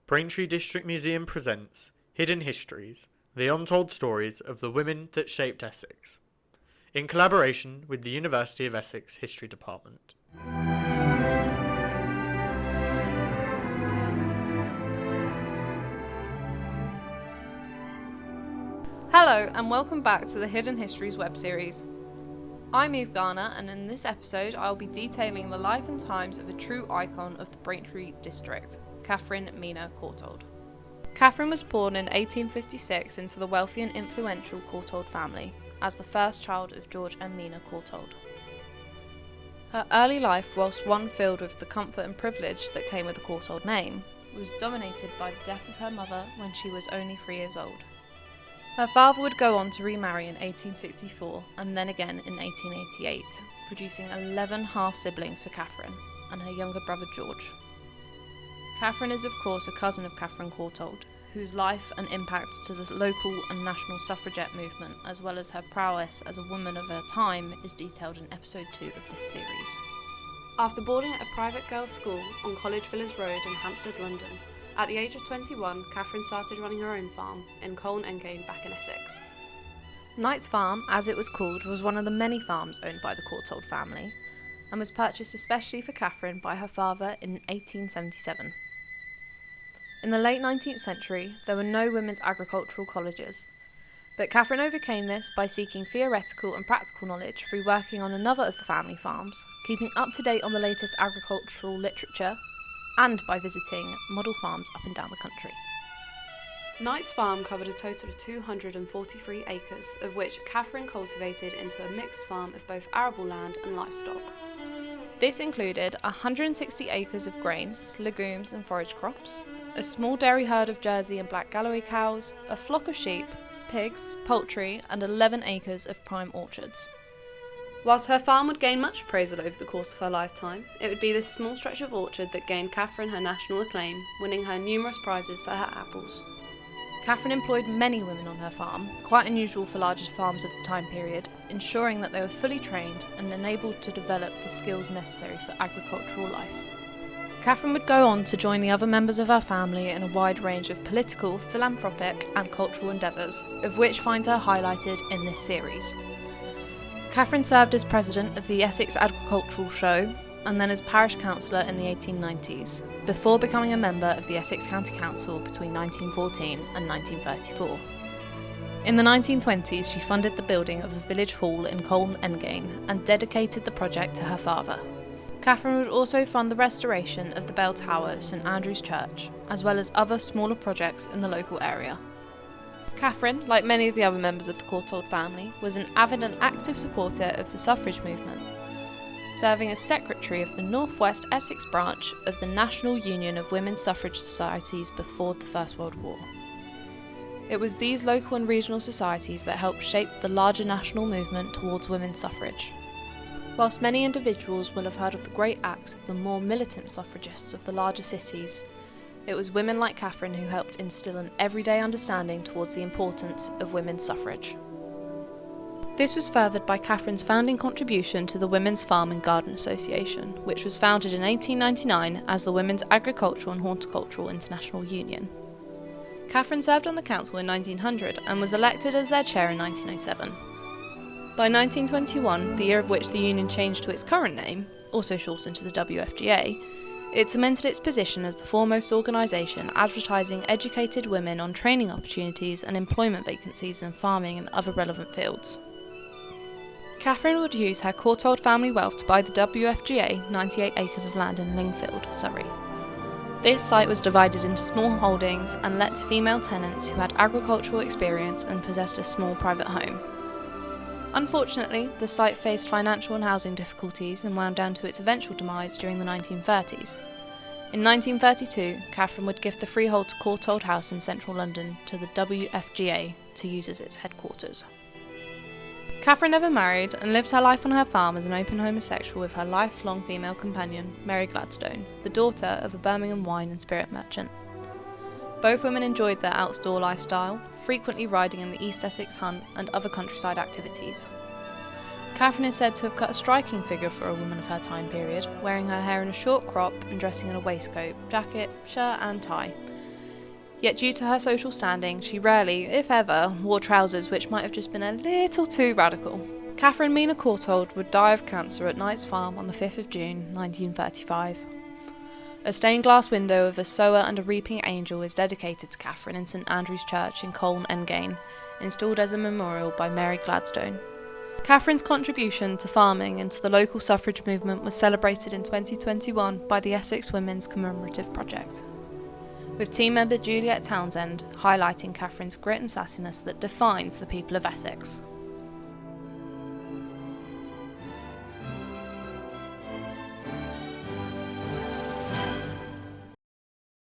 Braintree District Museum presents Hidden Histories, the untold stories of the women that shaped Essex, in collaboration with the University of Essex History Department. Hello and welcome back to the Hidden Histories web series. I'm Eve Garner, and in this episode I'll be detailing the life and times of a true icon of the Braintree district, Katherine Mina Courtauld. Katherine was born in 1856 into the wealthy and influential Courtauld family, as the first child of George and Mina Courtauld. Her early life, whilst one filled with the comfort and privilege that came with the Courtauld name, was dominated by the death of her mother when she was only 3 years old. Her father would go on to remarry in 1864 and then again in 1888, producing 11 half-siblings for Katherine and her younger brother George. Katherine is of course a cousin of Katherine Courtauld, whose life and impact to the local and national suffragette movement, as well as her prowess as a woman of her time, is detailed in episode 2 of this series. After boarding at a private girls' school on College Villas Road in Hampstead, London, at the age of 21, Katherine started running her own farm in Colne Endgame back in Essex. Knight's Farm, as it was called, was one of the many farms owned by the Courtauld family, and was purchased especially for Katherine by her father in 1877. In the late 19th century, there were no women's agricultural colleges, but Katherine overcame this by seeking theoretical and practical knowledge through working on another of the family farms, keeping up to date on the latest agricultural literature, and by visiting model farms up and down the country. Knight's Farm covered a total of 243 acres, of which Katherine cultivated into a mixed farm of both arable land and livestock. This included 160 acres of grains, legumes and forage crops, a small dairy herd of Jersey and Black Galloway cows, a flock of sheep, pigs, poultry and 11 acres of prime orchards. Whilst her farm would gain much appraisal over the course of her lifetime, it would be this small stretch of orchard that gained Katherine her national acclaim, winning her numerous prizes for her apples. Katherine employed many women on her farm, quite unusual for larger farms of the time period, ensuring that they were fully trained and enabled to develop the skills necessary for agricultural life. Katherine would go on to join the other members of her family in a wide range of political, philanthropic and cultural endeavours, of which finds her highlighted in this series. Katherine served as president of the Essex Agricultural Show and then as parish councillor in the 1890s, before becoming a member of the Essex County Council between 1914 and 1934. In the 1920s, she funded the building of a village hall in Colne Endgame and dedicated the project to her father. Katherine would also fund the restoration of the bell tower of St Andrew's Church, as well as other smaller projects in the local area. Katherine, like many of the other members of the Courtauld family, was an avid and active supporter of the suffrage movement, serving as secretary of the North West Essex branch of the National Union of Women's Suffrage Societies before the First World War. It was these local and regional societies that helped shape the larger national movement towards women's suffrage. Whilst many individuals will have heard of the great acts of the more militant suffragists of the larger cities, it was women like Katherine who helped instill an everyday understanding towards the importance of women's suffrage. This was furthered by Katherine's founding contribution to the Women's Farm and Garden Association, which was founded in 1899 as the Women's Agricultural and Horticultural International Union. Katherine served on the council in 1900 and was elected as their chair in 1907. By 1921, the year of which the union changed to its current name, also shortened to the WFGA, it cemented its position as the foremost organisation advertising educated women on training opportunities and employment vacancies in farming and other relevant fields. Katherine would use her Courtauld family wealth to buy the WFGA 98 acres of land in Lingfield, Surrey. This site was divided into small holdings and let to female tenants who had agricultural experience and possessed a small private home. Unfortunately, the site faced financial and housing difficulties and wound down to its eventual demise during the 1930s. In 1932, Katherine would give the freehold to Courtauld House in central London to the WFGA to use as its headquarters. Katherine never married and lived her life on her farm as an open homosexual with her lifelong female companion, Mary Gladstone, the daughter of a Birmingham wine and spirit merchant. Both women enjoyed their outdoor lifestyle, frequently riding in the East Essex Hunt and other countryside activities. Katherine is said to have cut a striking figure for a woman of her time period, wearing her hair in a short crop and dressing in a waistcoat, jacket, shirt and tie, Yet due to her social standing, she rarely, if ever, wore trousers which might have just been a little too radical. Katherine Mina Courtauld would die of cancer at Knight's Farm on the 5th of June 1935. A stained glass window of a sower and a reaping angel is dedicated to Katherine in St Andrew's Church in Colne Engain, installed as a memorial by Mary Gladstone. Katherine's contribution to farming and to the local suffrage movement was celebrated in 2021 by the Essex Women's Commemorative Project, with team member Juliet Townsend highlighting Katherine's grit and sassiness that defines the people of Essex.